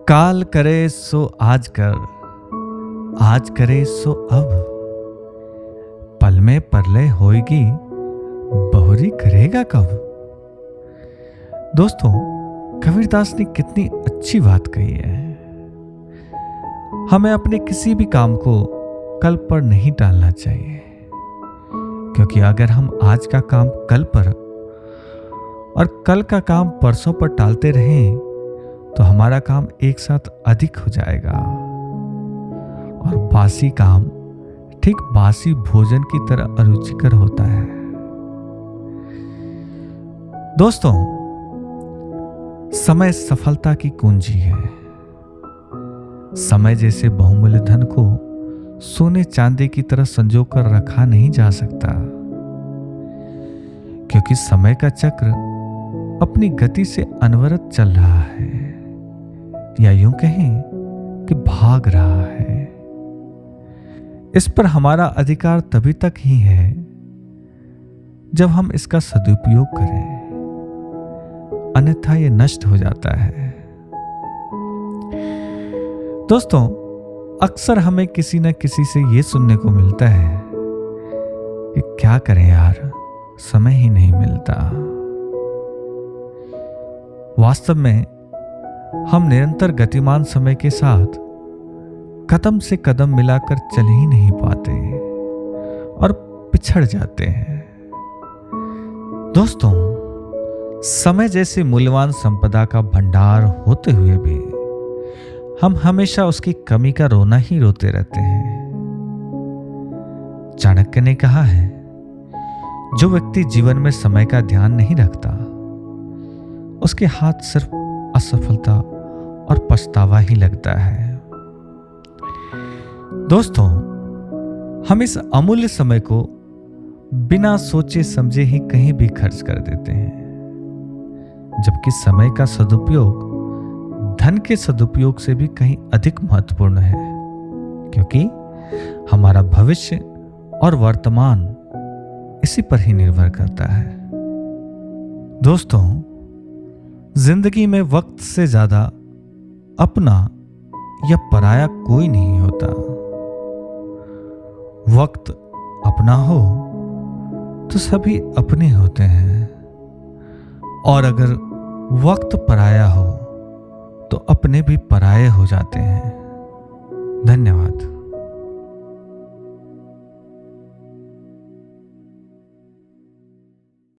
काल करे सो आज कर, आज करे सो अब। पल में परलय होएगी, बहुरी करेगा कब। दोस्तों, कबीरदास ने कितनी अच्छी बात कही है। हमें अपने किसी भी काम को कल पर नहीं टालना चाहिए, क्योंकि अगर हम आज का काम कल पर और कल का काम परसों पर टालते रहें तो हमारा काम एक साथ अधिक हो जाएगा और बासी काम ठीक बासी भोजन की तरह अरुचिकर होता है। दोस्तों, समय सफलता की कुंजी है। समय जैसे बहुमूल्य धन को सोने चांदी की तरह संजो कर रखा नहीं जा सकता, क्योंकि समय का चक्र अपनी गति से अनवरत चल रहा है, या यूं कहें कि भाग रहा है। इस पर हमारा अधिकार तभी तक ही है जब हम इसका सदुपयोग करें, अन्यथा यह नष्ट हो जाता है। दोस्तों, अक्सर हमें किसी न किसी से यह सुनने को मिलता है कि क्या करें यार, समय ही नहीं मिलता। वास्तव में हम निरंतर गतिमान समय के साथ कदम से कदम मिलाकर चल ही नहीं पाते और पिछड़ जाते हैं। दोस्तों, समय जैसे मूल्यवान संपदा का भंडार होते हुए भी हम हमेशा उसकी कमी का रोना ही रोते रहते हैं। चाणक्य ने कहा है, जो व्यक्ति जीवन में समय का ध्यान नहीं रखता, उसके हाथ सिर्फ असफलता और पछतावा ही लगता है। दोस्तों, हम इस अमूल्य समय को बिना सोचे समझे ही कहीं भी खर्च कर देते हैं, जबकि समय का सदुपयोग धन के सदुपयोग से भी कहीं अधिक महत्वपूर्ण है, क्योंकि हमारा भविष्य और वर्तमान इसी पर ही निर्भर करता है। दोस्तों, जिंदगी में वक्त से ज्यादा अपना या पराया कोई नहीं होता। वक्त अपना हो तो सभी अपने होते हैं, और अगर वक्त पराया हो तो अपने भी पराये हो जाते हैं। धन्यवाद।